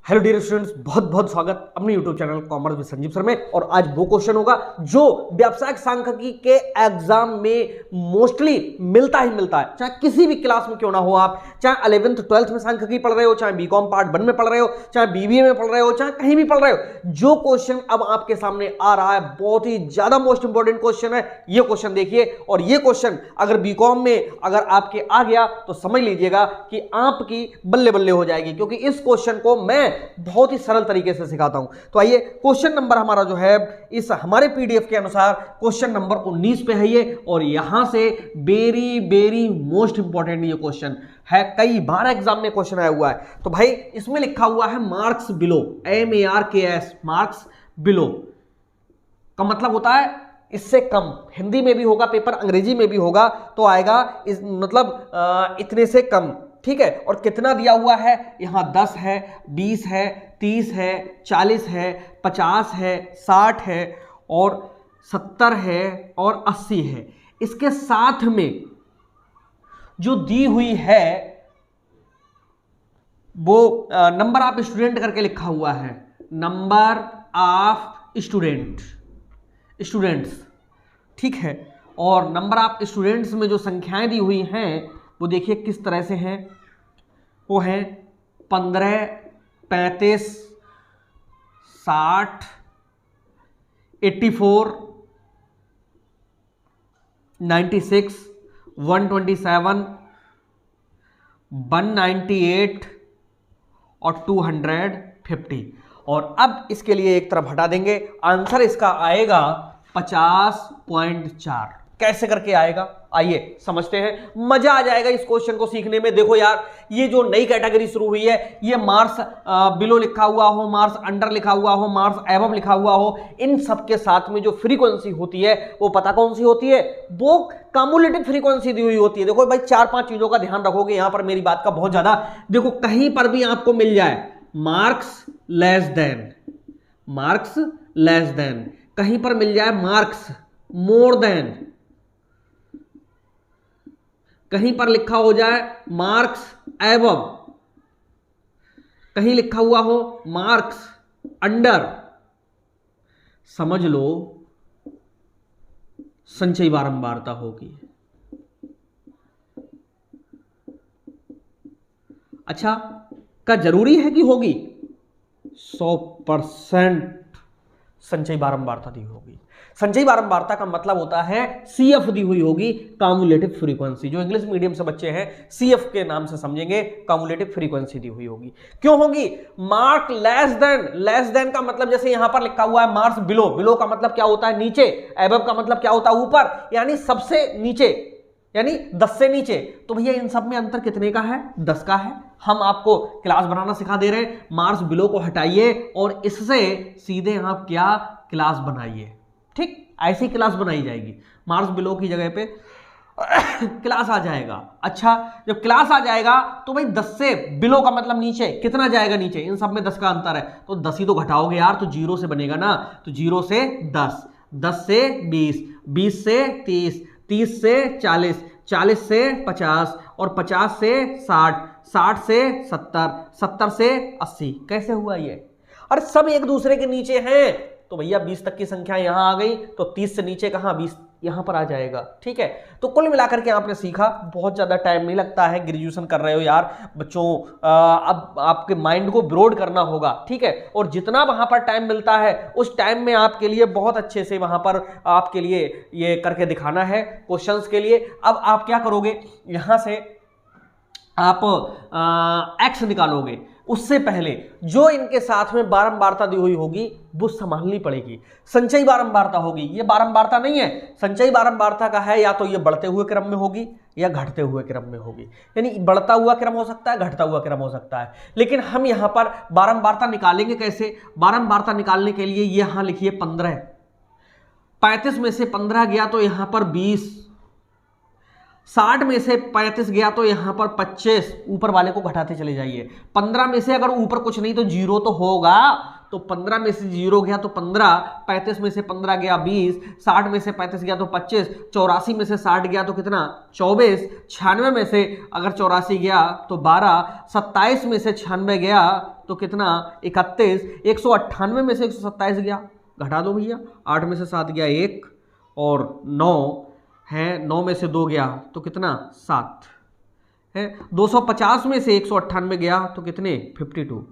Hello dear students, बहुत बहुत स्वागत अपने YouTube channel commerce with Sanjeev sir में। और आज वो क्वेश्चन होगा जो व्यावसायिक सांख्यिकी के एग्जाम में मोस्टली मिलता ही मिलता है, चाहे किसी भी क्लास में क्यों ना हो। आप चाहे 11th 12th में सांख्यिकी पढ़ रहे हो, चाहे बीकॉम पार्ट 1 में पढ़ रहे हो, चाहे बीबीए में पढ़ रहे हो, चाहे कहीं भी पढ़ रहे हो, जो क्वेश्चन अब आपके सामने आ रहा है बहुत ही ज्यादा मोस्ट इंपॉर्टेंट क्वेश्चन है। ये क्वेश्चन देखिए, और ये क्वेश्चन अगर बीकॉम में अगर आपके आ गया तो समझ लीजिएगा कि आपकी बल्ले बल्ले हो जाएगी, क्योंकि इस क्वेश्चन को मैं बहुत ही सरल तरीके से सिखाता हूं। तो आइए, क्वेश्चन नंबर हमारा जो है इस हमारे पीडीएफ के अनुसार क्वेश्चन नंबर 19 पे है ये, और यहां से वेरी वेरी मोस्ट इंपॉर्टेंट ये क्वेश्चन है, कई बार एग्जाम में क्वेश्चन आया हुआ है। तो भाई इसमें लिखा हुआ है marks below, MARKS, marks below का मतलब होता है इससे कम। हिंदी में भी होगा पेपर, अंग्रेजी में भी होगा तो आएगा इस मतलब इतने से कम, ठीक है। और कितना दिया हुआ है यहां? 10 है, 20 है, 30 है, 40 है, 50 है, 60 है और 70 है और 80 है। इसके साथ में जो दी हुई है वो नंबर ऑफ स्टूडेंट करके लिखा हुआ है, नंबर ऑफ स्टूडेंट्स, ठीक है। और नंबर ऑफ स्टूडेंट्स में जो संख्याएं दी हुई हैं वो देखिए किस तरह से हैं, वो हैं 15, 35, 60, 84, 96, 127, 198 और 250। और अब इसके लिए एक तरफ हटा देंगे, आंसर इसका आएगा 50.4। कैसे करके आएगा आइए समझते हैं, मजा आ जाएगा इस क्वेश्चन को सीखने में। देखो यार, ये जो नई कैटेगरी शुरू हुई है, ये मार्क्स बिलो लिखा हुआ हो, मार्क्स अंडर लिखा हुआ हो, मार्क्स एबव लिखा हुआ हो, इन सब के साथ में जो फ्रीक्वेंसी होती है वो पता कौन सी होती है? वो कम्युलेटिव फ्रीक्वेंसी दी हुई होती है। देखो भाई, 4-5 चीजों का ध्यान रखोगे यहां पर, मेरी बात का बहुत ज्यादा। देखो कहीं पर भी आपको मिल जाए मार्क्स लेस देन, कहीं पर मिल जाए मार्क्स मोर देन, कहीं पर लिखा हो जाए मार्क्स एबव, कहीं लिखा हुआ हो मार्क्स अंडर, समझ लो संचयी बारंबारता होगी। अच्छा, क्या जरूरी है कि होगी? 100% संचयी बारंबारता दी होगी। संचयी बारंबारता का मतलब होता है CF दी हुई होगी, कम्युलेटिव फ्रीक्वेंसी। जो इंग्लिश मीडियम से बच्चे हैं CF के नाम से समझेंगे, कम्युलेटिव फ्रीक्वेंसी दी हुई होगी। क्यों होगी? मार्क लेस देन का मतलब जैसे यहां पर लिखा हुआ है मार्क्स बिलो का मतलब क्या होता है? नीचे। एबव का मतलब क्या होता है? ऊपर, यानी सबसे नीचे, यानी 10 से नीचे। तो भैया इन सब में अंतर कितने का है? 10 का है। हम आपको क्लास बनाना सिखा दे रहे हैं, मार्क्स बिलो को हटाइए और इससे सीधे आप क्या क्लास बनाइए, ठीक? ऐसी क्लास बनाई जाएगी, मार्क्स बिलो की जगह पे क्लास आ जाएगा। अच्छा, जब क्लास आ जाएगा तो भाई 10 से बिलो का मतलब नीचे, कितना जाएगा नीचे? इन सब में 10 का अंतर है, तो 10 ही तो घटाओगे यार, तो 0 से बनेगा ना। तो 0 से 10, 10 से 20, 20 से 30, 30 से 40, 40 से 50 और 50 से 60, 60 से 70, 70 से 80। कैसे हुआ ये? अरे सब एक दूसरे के नीचे हैं, तो भैया 20 तक की संख्या यहां आ गई, तो 30 से नीचे कहां? 20 यहां पर आ जाएगा, ठीक है। तो कुल मिलाकर के आपने सीखा, बहुत ज्यादा टाइम नहीं लगता है, ग्रेजुएशन कर रहे हो यार बच्चों, अब आपके माइंड को ब्रॉड करना होगा, ठीक है। और जितना वहां पर टाइम मिलता है उस टाइम में आपके लिए बहुत अच्छे से वहां पर आपके लिए ये करके दिखाना है क्वेश्चंस के लिए। अब आप क्या करोगे, यहां से आप एक्स निकालोगे, उससे पहले जो इनके साथ में बारंबारता दी हुई होगी वो संभालनी पड़ेगी। संचयी बारंबारता होगी, ये बारंबारता नहीं है, संचयी बारंबारता का है, या तो ये बढ़ते हुए क्रम में होगी या घटते हुए क्रम में होगी। यानी बढ़ता हुआ क्रम हो सकता है, घटता हुआ क्रम हो सकता है। लेकिन हम यहां पर बारंबारता निकालेंगे कैसे? बारंबारता निकालने के लिए यहां लिखिए 15, 35 में से 15 गया तो यहां पर 20, 60 में से 35 गया तो यहां पर 25, ऊपर वाले को घटाते चले जाइए। 15 में से अगर ऊपर कुछ नहीं तो 0 तो होगा, तो 15 में से 0 गया तो 15, 35 में से 15 गया 20, 60 में से 35 गया तो 25, 84 में से 60 गया तो कितना 24, 96 में से अगर 84 गया तो 12, 27 में से 96 गया तो कितना 31, 198 में से 127 गया, घटा दो भैया, 8 में से 7 गया 1 और 9 है, 9 में से 2 गया तो कितना 7 है, 250 में से 198 गया तो कितने 52।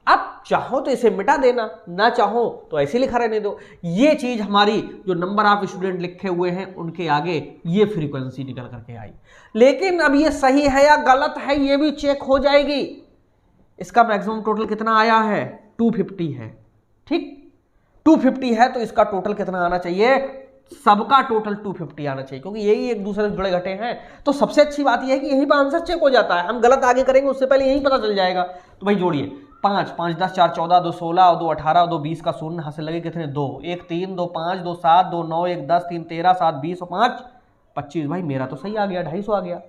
अब चाहो तो इसे मिटा देना, ना चाहो तो ऐसे लिखा रहने दो। ये चीज हमारी जो नंबर ऑफ स्टूडेंट लिखे हुए हैं उनके आगे ये फ्रीक्वेंसी निकल करके आई। लेकिन अब ये सही है या गलत है ये भी चेक हो जाएगी। इसका मैक्सिमम टोटल कितना आया है 250 है, ठीक 250 है तो इसका टोटल कितना आना चाहिए, सबका टोटल 250 आना चाहिए, क्योंकि यही एक दूसरे से जुड़े घटे हैं। तो सबसे अच्छी बात यह है कि यहीं पर आंसर चेक हो जाता है, हम गलत आगे करेंगे उससे पहले यहीं पता चल जाएगा। तो भाई जोड़िए 5, 5 10 4 14, 2 16, 2 18, 2 20 का शून्य हासिल लगे कितने 2, 1 3, 2 5, 2 7, 2 9, 1 10, 3 13, 7 20 और 5 25। भाई मेरा तो सही आ गया, 250 आ गया।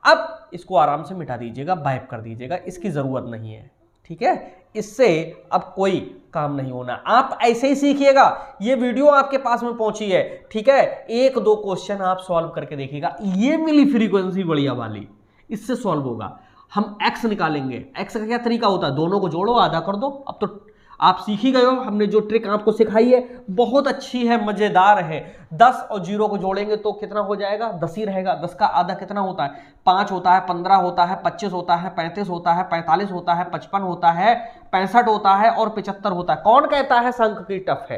अब इसको आराम से मिटा दीजिएगा, वाइप कर दीजिएगा, इसकी जरूरत नहीं है, ठीक है। इससे अब कोई काम नहीं होना, आप ऐसे ही सीखिएगा। ये वीडियो आपके पास में पहुंची है, ठीक है, 1-2 क्वेश्चन आप सॉल्व करके देखिएगा। ये मिली फ्रीक्वेंसी बढ़िया वाली, इससे सॉल्व होगा। हम x निकालेंगे, x का क्या तरीका होता है, दोनों को जोड़ो आधा कर दो। अब तो आप सीख ही गए हो, हमने जो ट्रिक आपको सिखाई है बहुत अच्छी है, मजेदार है। 10 और 0 को जोड़ेंगे तो कितना हो जाएगा 10 ही रहेगा। 10 का आधा कितना होता है 5 होता है, 15 होता है, 25 होता है, 35 होता है, 45 होता है, 55 होता है, 65 होता है और 75 होता है। कौन कहता है संख्या की टफ है,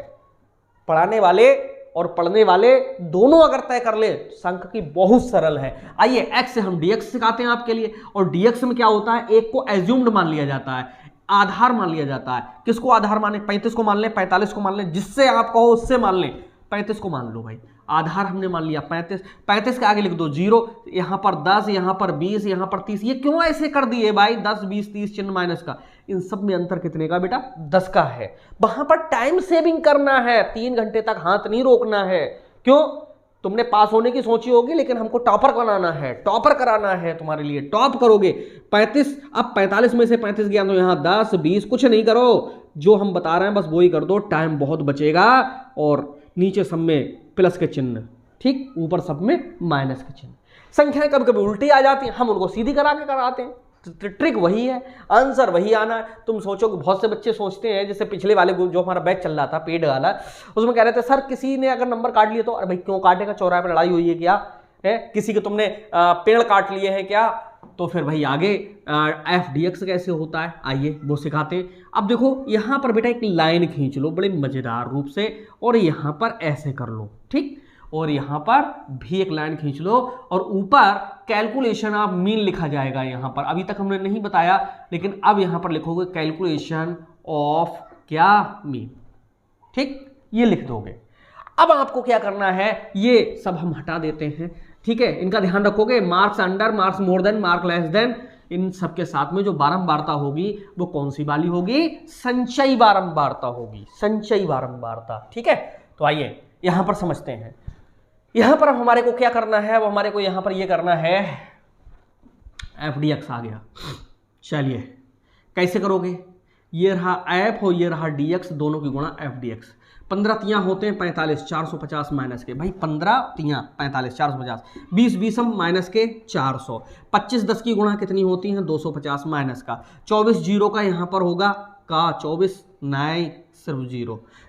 पढ़ाने वाले और पढ़ने वाले दोनों अगर तय कर ले, संख्या की बहुत सरल है। आइए x से हम dx सिखाते हैं आपके लिए। और dx में क्या होता है, एक को एज्यूम्ड मान लिया जाता है, आधार मान लिया जाता है। किसको आधार माने, 35 को मान लें, 45 को मान लें, जिससे आप कहो उससे मान लें। 35 को मान लो भाई, आधार हमने मान लिया 35, 35 के आगे लिख दो 0, यहां पर 10, यहां पर 20, यहां पर 30। ये क्यों ऐसे कर दिए भाई, 10 20 30 चिन्ह माइनस का, इन सब में अंतर कितने का बेटा 10 का है। वहां पर टाइम सेविंग करना है, 3 घंटे तक हाथ नहीं रोकना है। क्यों, तुमने पास होने की सोची होगी, लेकिन हमको टॉपर बनाना है, टॉपर कराना है तुम्हारे लिए, टॉप करोगे। 35, अब 45 में से 35 गया तो यहां 10 20 कुछ नहीं करो, जो हम बता रहे हैं बस वही कर दो, टाइम बहुत बचेगा। और नीचे सब में प्लस के चिन्ह, ठीक, ऊपर सब में माइनस के चिन्ह। संख्याएं कभी कभी उल्टी आ जाती हैं, हम उनको सीधी करा के कराते हैं। ट्रिक वही है, आंसर वही आना है। तुम सोचो कि बहुत से बच्चे सोचते हैं, जैसे पिछले वाले जो हमारा बैच चल रहा था पेड वाला, उसमें कह रहे थे सर किसी ने अगर नंबर काट लिए तो, अरे भाई क्यों काटेगा, चौराहे पर लड़ाई हुई है क्या है, किसी के तुमने पेड़ काट लिए हैं क्या, तो फिर भाई आगे FDX कैसे होता है आइए वो सिखाते हैं। अब देखो यहाँ पर बेटा एक लाइन खींच लो बड़े मजेदार रूप से, और यहाँ पर ऐसे कर लो, ठीक, और यहां पर भी एक लाइन खींच लो, और ऊपर कैलकुलेशन ऑफ मीन लिखा जाएगा। यहां पर अभी तक हमने नहीं बताया, लेकिन अब यहां पर लिखोगे कैलकुलेशन ऑफ क्या मीन, ठीक, ये लिख दोगे। अब आपको क्या करना है, ये सब हम हटा देते हैं, ठीक है, इनका ध्यान रखोगे। Marks under, marks more than, mark less than, इन सबके साथ में जो बारंबारता होगी वो कौन सी वाली होगी, संचयी बारंबारता होगी, संचयी बारंबारता, ठीक है। तो आइए यहां पर समझते हैं। यहां पर हमारे को क्या करना है, वो हमारे को यहां पर ये करना है, FDX आ गया। चलिए कैसे करोगे, ये रहा F और ये रहा DX, दोनों की गुणा FDX। 15 तियां होते हैं 45, 450 माइनस के, भाई 15 तियां 45 450, 20 20 माइनस के 400, 25 10 की गुणा कितनी होती हैं 250 माइनस का, 24 जीरो का यहाँ पर होगा का 24 9 सिर्फ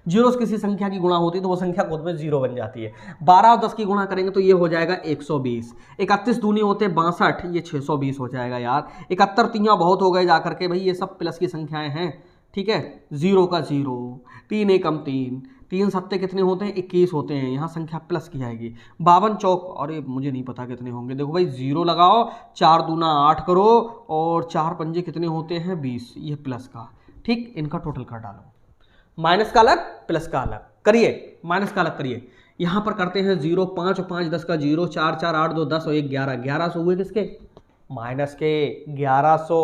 जीरो किसी संख्या की गुणा होती है तो वो संख्या खुद में 0 बन जाती है। 12 और 10 की गुणा करेंगे तो ये हो जाएगा 120, 31 दूनी होते 62, ये 620 हो जाएगा यार। 71 तियां बहुत हो गए जाकर के, भाई ये सब प्लस की संख्याएं हैं, ठीक है, 0 का 0, 3 एकम 3, 3 सत्ते कितने होते हैं 21 होते हैं, यहाँ संख्या प्लस की जाएगी। 52 चौक, अरे मुझे नहीं पता कितने होंगे, देखो भाई 0 लगाओ, 4 दूना 8 करो, और 4 पंजे कितने होते हैं 20, ये प्लस का, ठीक, इनका टोटल कर डालो। माइनस का अलग प्लस का अलग करिए, माइनस का अलग करिए। यहां पर करते हैं 0, 5 और 5 10 का 0, 4 4 8 2 10 और 1 11, 1100 हुए किसके, माइनस के 1100।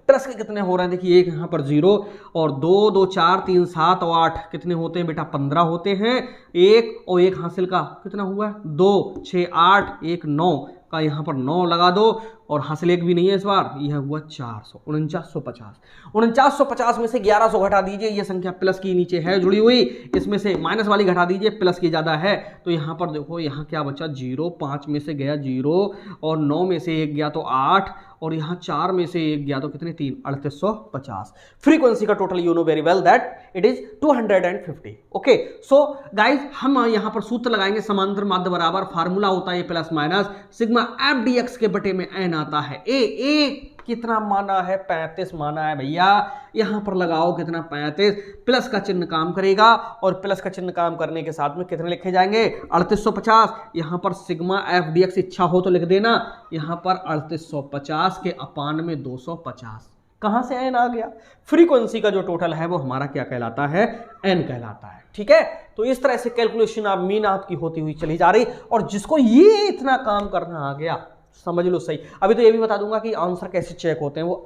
प्लस के कितने हो रहे हैं देखिए, एक यहाँ पर 0 और 2 2 4 3 7 और 8 कितने होते हैं बेटा 15 होते हैं, 1 और 1 हासिल का कितना हुआ 2 6 8 1 9, का यहाँ पर 9 लगा दो और हासिल एक भी नहीं है इस बार, यह हुआ 400, 4950 में से 1100 घटा दीजिए, ये संख्या प्लस की नीचे है जुड़ी हुई, इसमें से माइनस वाली घटा दीजिए, प्लस की ज़्यादा है, तो यहाँ पर देखो यहाँ क्या बचा 0, 5 में से गया 0 और 9 में से 1 गया तो 8 और यहाँ 4 में से 1 गया तो कितने 3, 3850। फ्रीक्वेंसी का total you know very well that it is 250। Okay, so guys हम यहाँ पर सूत्र लगाएंगे समांतर माध्य बराबर, फार्मूला होता है plus minus sigma F D x के बटे में एन आता है। ए कितना माना है 35 माना है भैया, यहां पर लगाओ कितना 35, प्लस का चिन्ह काम करेगा और प्लस का चिन्ह काम करने के साथ में कितने लिखे जाएंगे 3850। यहां पर सिग्मा एफ डी एक्स इच्छा हो तो लिख देना, यहां पर 3850 के अपान में 250, कहां से एन आ गया, फ्रीक्वेंसी का जो टोटल है वो हमारा क्या कहलाता है, एन कहलाता है। ठीक है, तो इस तरह से कैलकुलेशन आप मीन आपकी होती हुई चली जा रही, और जिसको ये इतना काम करना आ गया समझ लो सही। अभी तो ये भी बता दूंगा कि आंसर कैसे चेक होते हैं, वो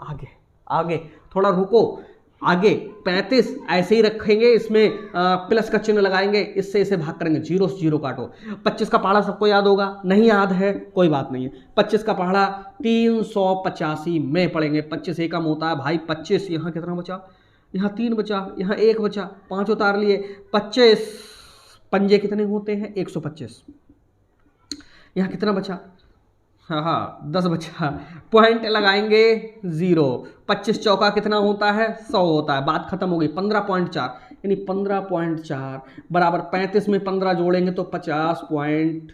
आगे थोड़ा रुको, आगे 35 ऐसे ही रखेंगे, इसमें प्लस का चिन्ह लगाएंगे, इससे इसे भाग करेंगे, 0 से 0 काटो। 25 का पहाड़ा सबको याद होगा, नहीं याद है कोई बात नहीं है, 25 का पहाड़ा 385 में पढ़ेंगे, 25 से कम होता है भाई 25, यहाँ कितना बचा, यहाँ 3 बचा, यहाँ 1 बचा, 5 उतार लिए, 25 पंजे कितने होते हैं 125, यहाँ कितना बचा, हाँ 10 बचा, पॉइंट लगाएंगे 0, 25 चौका कितना होता है 100 होता है, बात खत्म हो गई। 15.4 यानी 15.4 बराबर 35 में 15 जोड़ेंगे तो 50 पॉइंट,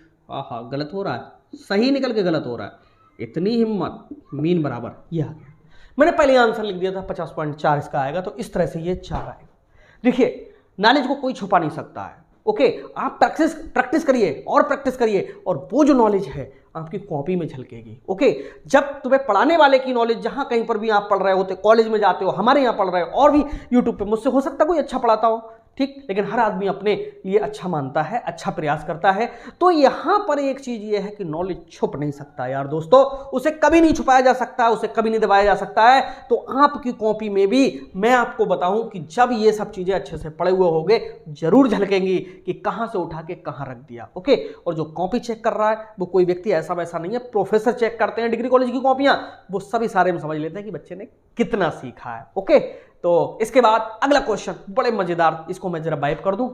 गलत हो रहा है, सही निकल के गलत हो रहा है, इतनी हिम्मत, मीन बराबर ये आ गया। मैंने पहले आंसर लिख दिया था 50.4 इसका आएगा, तो इस तरह से ये 4 आएगा। देखिए नॉलेज को कोई छुपा नहीं सकता है। ओके, आप प्रैक्टिस करिए और प्रैक्टिस करिए, और वो जो नॉलेज है आपकी कॉपी में झलकेगी। ओके, जब तुम्हें पढ़ाने वाले की नॉलेज, जहां कहीं पर भी आप पढ़ रहे होते, कॉलेज में जाते हो, हमारे यहाँ पढ़ रहे हो, और भी यूट्यूब पे मुझसे हो सकता कोई अच्छा पढ़ाता हो, ठीक, लेकिन हर आदमी अपने लिए अच्छा मानता है, अच्छा प्रयास करता है। तो यहां पर एक चीज ये है कि नॉलेज छुप नहीं सकता यार दोस्तों, उसे कभी नहीं छुपाया जा सकता, उसे कभी नहीं दबाया जा सकता है। तो आपकी कॉपी में भी मैं आपको बताऊं कि जब ये सब चीजें अच्छे से पढ़े हुए होंगे, जरूर झलकेंगी कि कहां से उठा के कहां रख दिया। ओके, और जो कॉपी चेक कर रहा है वो कोई व्यक्ति ऐसा वैसा नहीं है, प्रोफेसर चेक करते हैं डिग्री कॉलेज की कॉपियां, वो सभी सारे में समझ लेते हैं कि बच्चे ने कितना सीखा है। ओके, तो इसके बाद अगला क्वेश्चन बड़े मजेदार, इसको मैं जरा वाइप कर दूं।